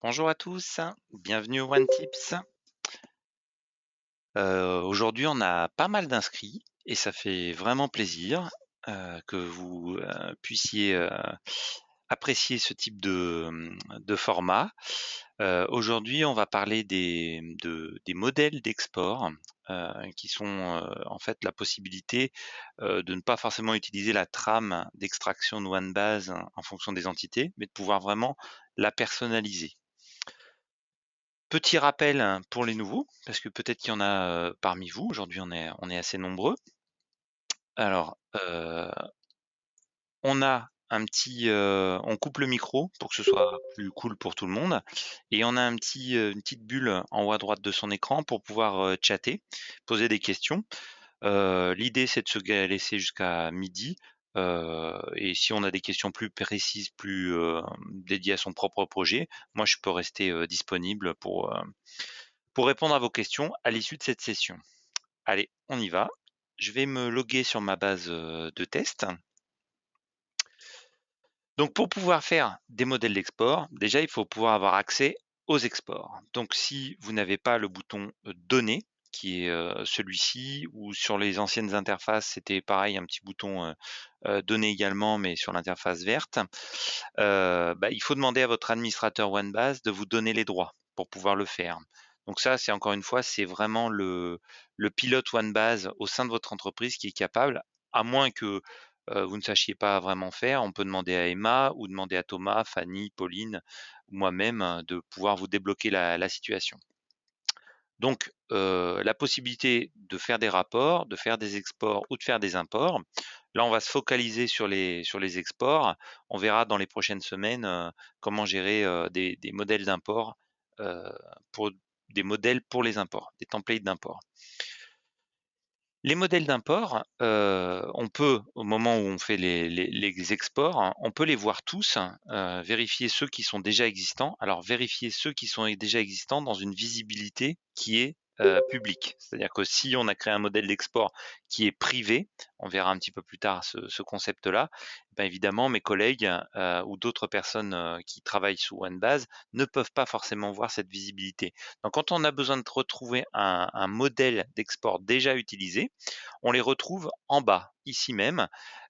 Bonjour à tous, bienvenue au One Tips. Aujourd'hui, on a pas mal d'inscrits et ça fait vraiment plaisir, que vous, puissiez, apprécier ce type de format. Aujourd'hui, on va parler des modèles d'export, qui sont, en fait la possibilité, de ne pas forcément utiliser la trame d'extraction de OneBase en fonction des entités, mais de pouvoir vraiment la personnaliser. Petit rappel, pour les nouveaux, parce que peut-être qu'il y en a, parmi vous. Aujourd'hui, on est assez nombreux. Alors, on a un petit, on coupe le micro pour que ce soit plus cool pour tout le monde et on a une petite bulle en haut à droite de son écran pour pouvoir, chatter, poser des questions. L'idée, c'est de se laisser jusqu'à midi. Et si on a des questions plus précises, plus, dédiées à son propre projet, moi je peux rester, disponible pour répondre à vos questions à l'issue de cette session. Allez, on y va. Je vais me loguer sur ma base de test. Donc pour pouvoir faire des modèles d'export, déjà il faut pouvoir avoir accès aux exports. Donc si vous n'avez pas le bouton données, qui est celui-ci, ou sur les anciennes interfaces, c'était pareil, un petit bouton données également, mais sur l'interface verte, il faut demander à votre administrateur OneBase de vous donner les droits pour pouvoir le faire. Donc ça, c'est encore une fois, c'est vraiment le pilote OneBase au sein de votre entreprise qui est capable, à moins que vous ne sachiez pas vraiment faire. On peut demander à Emma ou demander à Thomas, Fanny, Pauline ou moi-même de pouvoir vous débloquer la situation. Donc, la possibilité de faire des rapports, de faire des exports ou de faire des imports. Là, on va se focaliser sur les exports. On verra dans les prochaines semaines comment gérer des modèles d'import, euh, pour des modèles pour les imports, des templates d'import. Les modèles d'import, on peut, au moment où on fait les exports, hein, on peut les voir tous, vérifier ceux qui sont déjà existants. Alors vérifier ceux qui sont déjà existants dans une visibilité qui est, publique. C'est-à-dire que si on a créé un modèle d'export qui est privé, on verra un petit peu plus tard ce concept-là, ben évidemment mes collègues, ou d'autres personnes, qui travaillent sous OneBase ne peuvent pas forcément voir cette visibilité. Donc quand on a besoin de retrouver un modèle d'export déjà utilisé, on les retrouve en bas, ici même.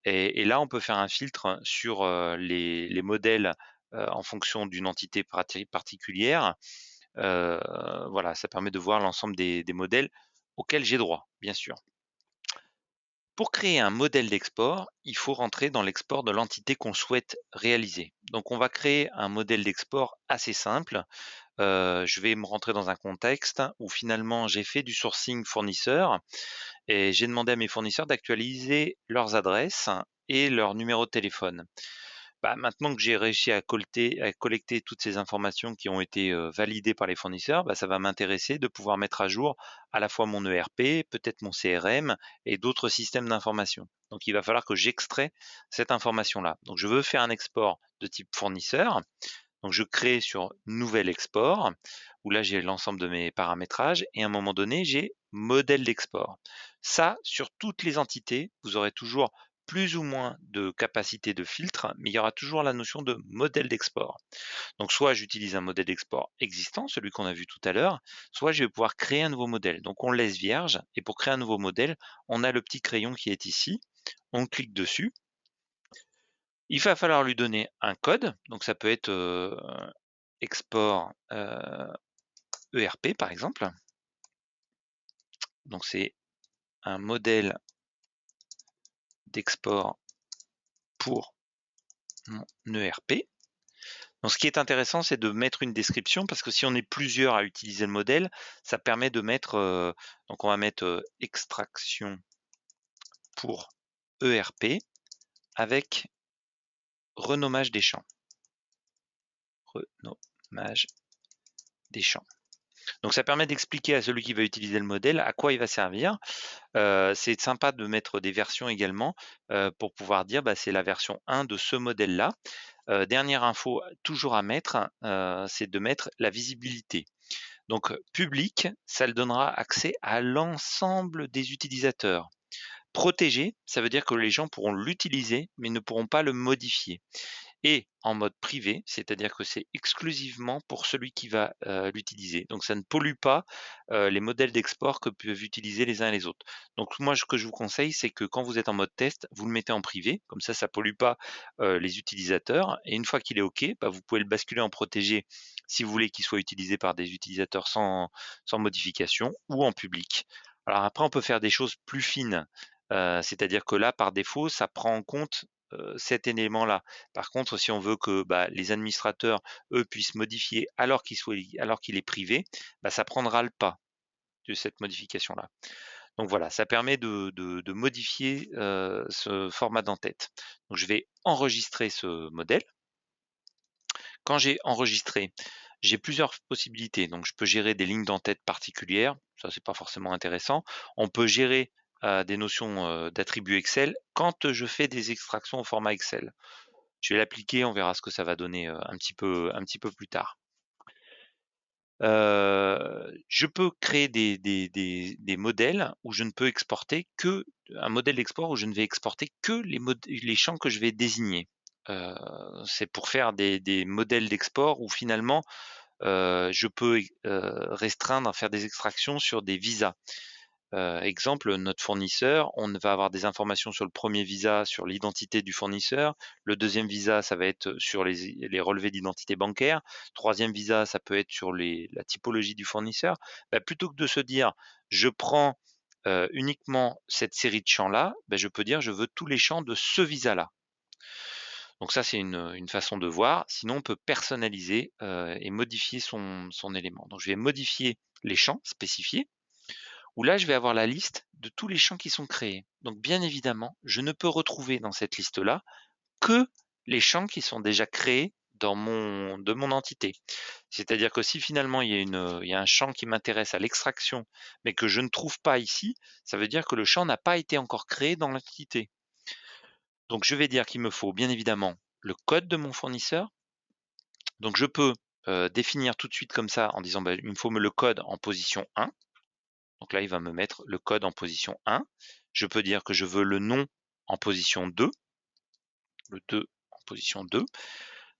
Et là, on peut faire un filtre sur les modèles en fonction d'une entité particulière. Euh, voilà, ça permet de voir l'ensemble des modèles auxquels j'ai droit, bien sûr. Pour créer un modèle d'export, il faut rentrer dans l'export de l'entité qu'on souhaite réaliser. Donc on va créer un modèle d'export assez simple. Je vais me rentrer dans un contexte où finalement j'ai fait du sourcing fournisseur et j'ai demandé à mes fournisseurs d'actualiser leurs adresses et leur numéro de téléphone. Bah, maintenant que j'ai réussi à collecter toutes ces informations qui ont été validées par les fournisseurs, bah, ça va m'intéresser de pouvoir mettre à jour à la fois mon ERP, peut-être mon CRM et d'autres systèmes d'information. Donc il va falloir que j'extrais cette information-là. Donc je veux faire un export de type fournisseur. Donc je crée sur nouvel export, où là j'ai l'ensemble de mes paramétrages, et à un moment donné j'ai modèle d'export. Ça, sur toutes les entités, vous aurez toujours plus ou moins de capacité de filtre, mais il y aura toujours la notion de modèle d'export. Donc soit j'utilise un modèle d'export existant, celui qu'on a vu tout à l'heure, soit je vais pouvoir créer un nouveau modèle. Donc on laisse vierge, et pour créer un nouveau modèle, on a le petit crayon qui est ici, on clique dessus. Il va falloir lui donner un code, donc ça peut être export ERP par exemple. Donc c'est un modèle d'export pour mon ERP. Donc ce qui est intéressant, c'est de mettre une description, parce que si on est plusieurs à utiliser le modèle, ça permet de mettre, donc on va mettre extraction pour ERP avec renommage des champs. Renommage des champs. Donc ça permet d'expliquer à celui qui va utiliser le modèle à quoi il va servir. C'est sympa de mettre des versions également, pour pouvoir dire bah, c'est la version 1 de ce modèle-là. Dernière info toujours à mettre, c'est de mettre la visibilité. Donc public, ça le donnera accès à l'ensemble des utilisateurs. Protégé, ça veut dire que les gens pourront l'utiliser mais ne pourront pas le modifier. et en mode privé, c'est-à-dire que c'est exclusivement pour celui qui va l'utiliser. Donc ça ne pollue pas les modèles d'export que peuvent utiliser les uns et les autres. Donc moi, ce que je vous conseille, c'est que quand vous êtes en mode test, vous le mettez en privé, comme ça ne pollue pas les utilisateurs. Et une fois qu'il est OK, bah, vous pouvez le basculer en protégé si vous voulez qu'il soit utilisé par des utilisateurs sans modification ou en public. Alors après, on peut faire des choses plus fines. C'est-à-dire que là, par défaut, ça prend en compte cet élément-là. Par contre, si on veut que bah, les administrateurs, eux, puissent modifier alors qu'il est privé, bah, ça prendra le pas de cette modification-là. Donc voilà, ça permet de modifier ce format d'entête. Donc je vais enregistrer ce modèle. Quand j'ai enregistré, j'ai plusieurs possibilités. Donc je peux gérer des lignes d'entête particulières, ça c'est pas forcément intéressant. On peut gérer des notions d'attributs Excel quand je fais des extractions au format Excel. Je vais l'appliquer, on verra ce que ça va donner un petit peu plus tard. Je peux créer des modèles où je ne peux exporter que un modèle d'export où je ne vais exporter que les champs que je vais désigner. C'est pour faire des modèles d'export où finalement je peux restreindre à faire des extractions sur des visas. Exemple, notre fournisseur, on va avoir des informations sur le premier visa, sur l'identité du fournisseur. Le deuxième visa, ça va être sur les relevés d'identité bancaire. Troisième visa, ça peut être sur la typologie du fournisseur. Bah, plutôt que de se dire, je prends uniquement cette série de champs-là, bah, je peux dire, je veux tous les champs de ce visa-là. Donc ça, c'est une façon de voir. Sinon, on peut personnaliser et modifier son élément. Donc je vais modifier les champs spécifiés où là, je vais avoir la liste de tous les champs qui sont créés. Donc bien évidemment, je ne peux retrouver dans cette liste-là que les champs qui sont déjà créés de mon entité. C'est-à-dire que si finalement il y a un champ qui m'intéresse à l'extraction, mais que je ne trouve pas ici, ça veut dire que le champ n'a pas été encore créé dans l'entité. Donc je vais dire qu'il me faut bien évidemment le code de mon fournisseur. Donc je peux définir tout de suite comme ça en disant bah, il me faut le code en position 1. Donc là, il va me mettre le code en position 1. Je peux dire que je veux le nom en position 2, le 2 en position 2.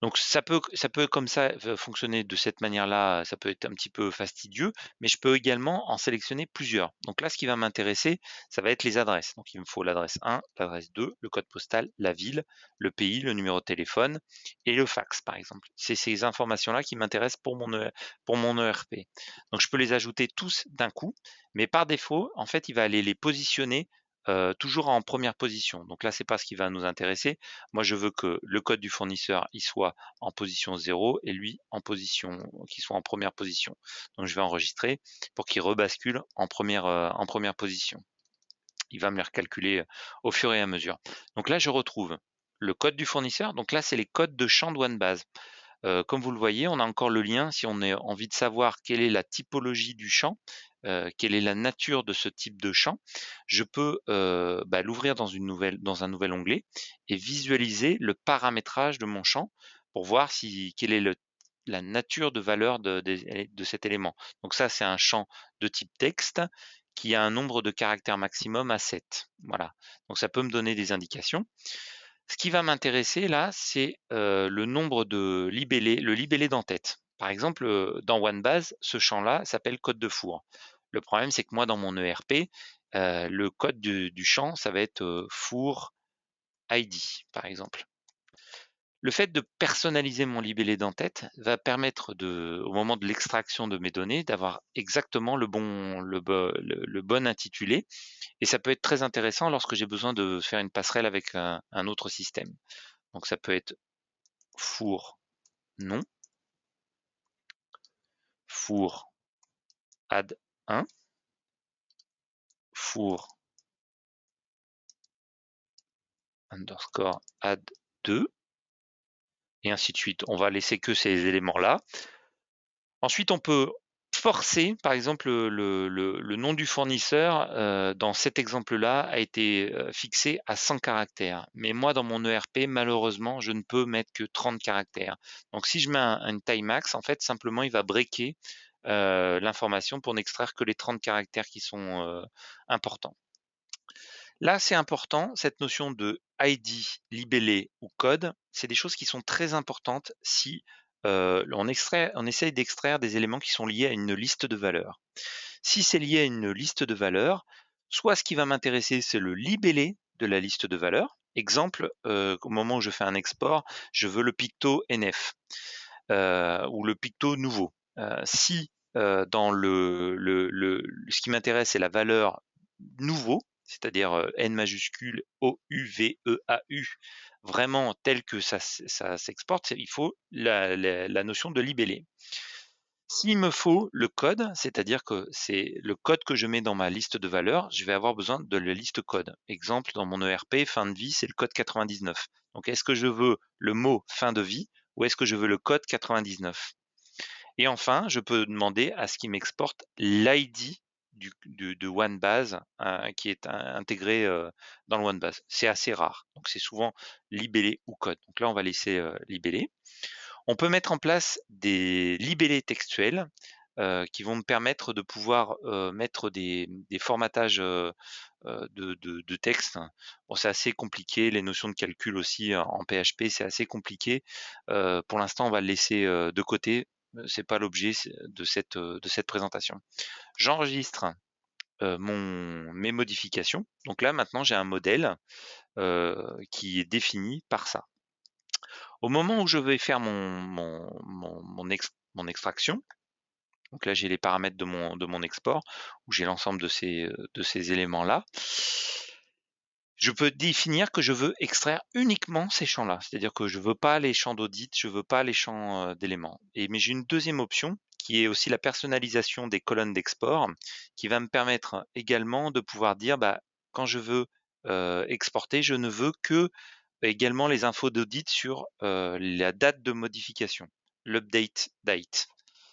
Donc ça peut comme ça fonctionner de cette manière-là, ça peut être un petit peu fastidieux, mais je peux également en sélectionner plusieurs. Donc là, ce qui va m'intéresser, ça va être les adresses. Donc il me faut l'adresse 1, l'adresse 2, le code postal, la ville, le pays, le numéro de téléphone et le fax, par exemple. C'est ces informations-là qui m'intéressent pour mon ERP. Donc je peux les ajouter tous d'un coup, mais par défaut, en fait, il va aller les positionner toujours en première position. Donc là, c'est pas ce qui va nous intéresser. Moi, je veux que le code du fournisseur il soit en position 0 et lui qu'il soit en première position. Donc je vais enregistrer pour qu'il rebascule en première position. Il va me les recalculer au fur et à mesure. Donc là, je retrouve le code du fournisseur. Donc là, c'est les codes de champ de OneBase. Comme vous le voyez, on a encore le lien si on a envie de savoir quelle est la typologie du champ, quelle est la nature de ce type de champ. Je peux l'ouvrir dans un nouvel onglet et visualiser le paramétrage de mon champ pour voir quelle est la nature de valeur de cet élément. Donc ça, c'est un champ de type texte qui a un nombre de caractères maximum à 7. Voilà. Donc ça peut me donner des indications. Ce qui va m'intéresser là, c'est le nombre de libellés, le libellé d'entête. Par exemple, dans OneBase, ce champ-là s'appelle code de four. Le problème, c'est que moi, dans mon ERP, le code du champ, ça va être four ID, par exemple. Le fait de personnaliser mon libellé d'entête va permettre au moment de l'extraction de mes données, d'avoir exactement le bon intitulé. Et ça peut être très intéressant lorsque j'ai besoin de faire une passerelle avec un autre système. Donc ça peut être four nom, four add 1, four underscore add 2, et ainsi de suite. On va laisser que ces éléments-là. Ensuite, on peut forcer, par exemple, le nom du fournisseur, dans cet exemple-là, a été fixé à 100 caractères. Mais moi, dans mon ERP, malheureusement, je ne peux mettre que 30 caractères. Donc, si je mets une taille max, en fait, simplement, il va breaker l'information pour n'extraire que les 30 caractères qui sont importants. Là, c'est important, cette notion de ID, libellé ou code, c'est des choses qui sont très importantes si, on essaye d'extraire des éléments qui sont liés à une liste de valeurs. Si c'est lié à une liste de valeurs, soit ce qui va m'intéresser, c'est le libellé de la liste de valeurs. Exemple, au moment où je fais un export, je veux le picto NF, ou le picto nouveau. Si, dans ce qui m'intéresse, c'est la valeur nouveau, c'est-à-dire, N majuscule OUVEAU, vraiment tel que ça s'exporte, il faut la notion de libellé. S'il me faut le code, c'est-à-dire que c'est le code que je mets dans ma liste de valeurs, je vais avoir besoin de la liste code. Exemple, dans mon ERP, fin de vie, c'est le code 99. Donc, est-ce que je veux le mot fin de vie ou est-ce que je veux le code 99? Et enfin, je peux demander à ce qu'il m'exporte l'ID de OneBase qui est intégré dans le OneBase. C'est assez rare. Donc, c'est souvent libellé ou code. Donc là, on va laisser libellé. On peut mettre en place des libellés textuels qui vont me permettre de pouvoir mettre des formatages de texte. Bon, c'est assez compliqué, les notions de calcul aussi en PHP, c'est assez compliqué. Pour l'instant, on va le laisser de côté. C'est pas l'objet de cette présentation. J'enregistre mes modifications. Donc là, maintenant, j'ai un modèle qui est défini par ça. Au moment où je vais faire mon extraction, donc là j'ai les paramètres de mon export, où j'ai l'ensemble de ces éléments-là, je peux définir que je veux extraire uniquement ces champs-là. C'est-à-dire que je veux pas les champs d'audit, je veux pas les champs d'éléments. Mais j'ai une deuxième option qui est aussi la personnalisation des colonnes d'export, qui va me permettre également de pouvoir dire, bah, quand je veux exporter, je ne veux que également les infos d'audit sur la date de modification, l'update date.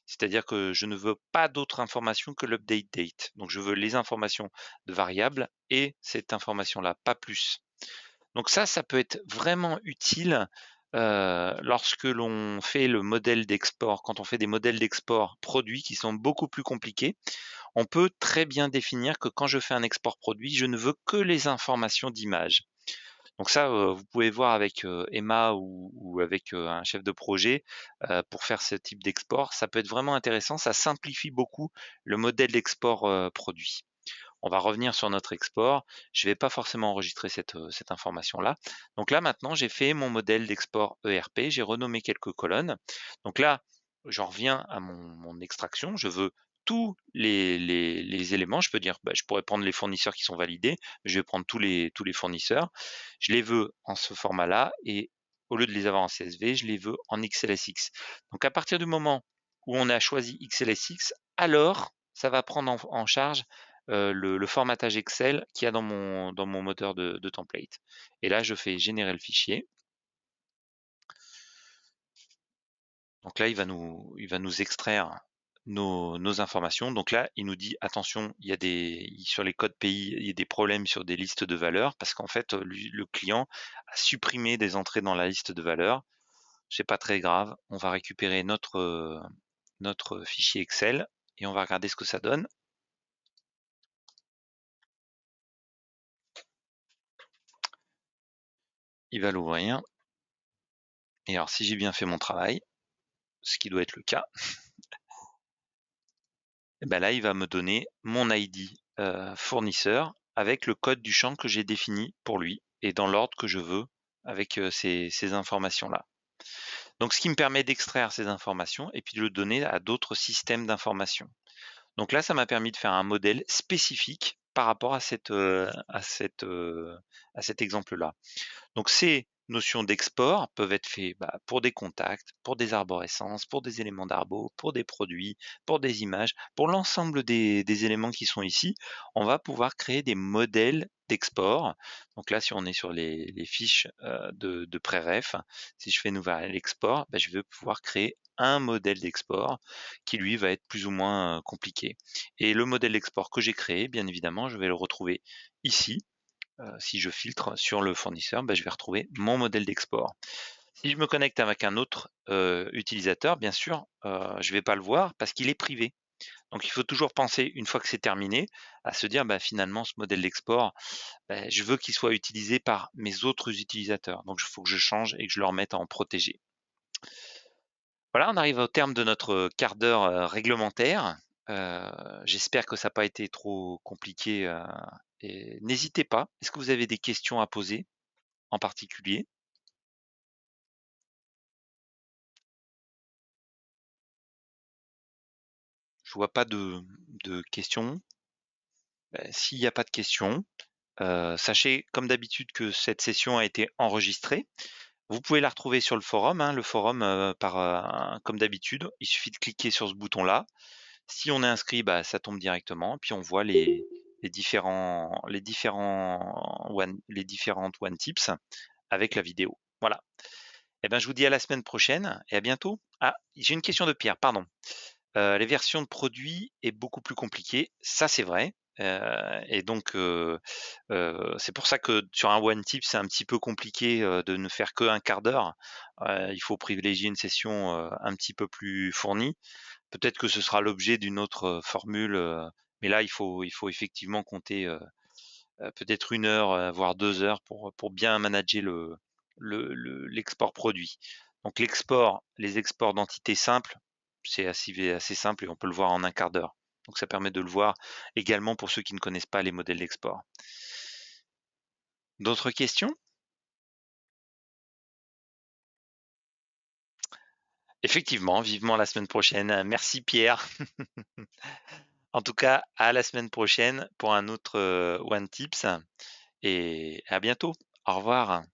C'est-à-dire que je ne veux pas d'autres informations que l'update date. Donc je veux les informations de variables et cette information-là, pas plus. Donc ça peut être vraiment utile lorsque l'on fait le modèle d'export, quand on fait des modèles d'export produits qui sont beaucoup plus compliqués. On peut très bien définir que quand je fais un export produit, je ne veux que les informations d'image. Donc ça, vous pouvez voir avec Emma ou avec un chef de projet pour faire ce type d'export. Ça peut être vraiment intéressant, ça simplifie beaucoup le modèle d'export produit. On va revenir sur notre export. Je ne vais pas forcément enregistrer cette information-là. Donc là, maintenant, j'ai fait mon modèle d'export ERP. J'ai renommé quelques colonnes. Donc là, j'en reviens à mon extraction. Je veux tous les éléments. Je peux dire, bah, je pourrais prendre les fournisseurs qui sont validés. Je vais prendre tous les fournisseurs. Je les veux en ce format-là. Et au lieu de les avoir en CSV, je les veux en XLSX. Donc à partir du moment où on a choisi XLSX, alors ça va prendre en charge le formatage Excel qu'il y a dans mon moteur de template. Et là, je fais générer le fichier. Donc là, il va nous extraire nos informations. Donc là, il nous dit attention, sur les codes pays, il y a des problèmes sur des listes de valeurs parce qu'en fait, le client a supprimé des entrées dans la liste de valeurs. C'est pas très grave. On va récupérer notre fichier Excel et on va regarder ce que ça donne. Il va l'ouvrir. Et alors, si j'ai bien fait mon travail, ce qui doit être le cas, et ben là, il va me donner mon ID fournisseur avec le code du champ que j'ai défini pour lui et dans l'ordre que je veux avec ces informations-là. Donc, ce qui me permet d'extraire ces informations et puis de le donner à d'autres systèmes d'information. Donc là, ça m'a permis de faire un modèle spécifique par rapport à cet exemple-là. Donc ces notions d'export peuvent être faites pour des contacts, pour des arborescences, pour des éléments d'arbo, pour des produits, pour des images, pour l'ensemble des éléments qui sont ici. On va pouvoir créer des modèles d'export. Donc là, si on est sur les fiches de pré-ref, si je fais nouvel export, je vais pouvoir créer un modèle d'export qui lui va être plus ou moins compliqué. Et le modèle d'export que j'ai créé, bien évidemment, je vais le retrouver ici. Si je filtre sur le fournisseur, je vais retrouver mon modèle d'export. Si je me connecte avec un autre utilisateur, bien sûr, je ne vais pas le voir parce qu'il est privé. Donc il faut toujours penser, une fois que c'est terminé, à se dire: «Bah, finalement ce modèle d'export, je veux qu'il soit utilisé par mes autres utilisateurs. Donc il faut que je change et que je le remette en protégé». Voilà, on arrive au terme de notre quart d'heure, réglementaire. Heu, J'espère que ça n'a pas été trop compliqué, et n'hésitez pas. Est-ce que vous avez des questions à poser en particulier? Je vois pas de questions. S'il n'y a pas de questions, sachez comme d'habitude que cette session a été enregistrée. Vous pouvez la retrouver sur le forum, hein, le forum, comme d'habitude, il suffit de cliquer sur ce bouton-là. Si on est inscrit, bah, ça tombe directement, puis on voit les différentes one tips avec la vidéo. Voilà. Et ben, je vous dis à la semaine prochaine et à bientôt. Ah, j'ai une question de Pierre, pardon. Les versions de produits est beaucoup plus compliqué, ça c'est vrai, et donc c'est pour ça que sur un one tip, c'est un petit peu compliqué, de ne faire que un quart d'heure. Il faut privilégier une session, un petit peu plus fournie. Peut-être que ce sera l'objet d'une autre, formule, mais là il faut effectivement compter, peut-être 1 heure, voire 2 heures pour bien manager l'export produit. Donc les exports d'entités simples, c'est assez simple et on peut le voir en un quart d'heure. Donc ça permet de le voir également pour ceux qui ne connaissent pas les modèles d'export. D'autres questions? Effectivement, vivement la semaine prochaine. Merci Pierre. En tout cas, à la semaine prochaine pour un autre, One Tips et à bientôt. Au revoir.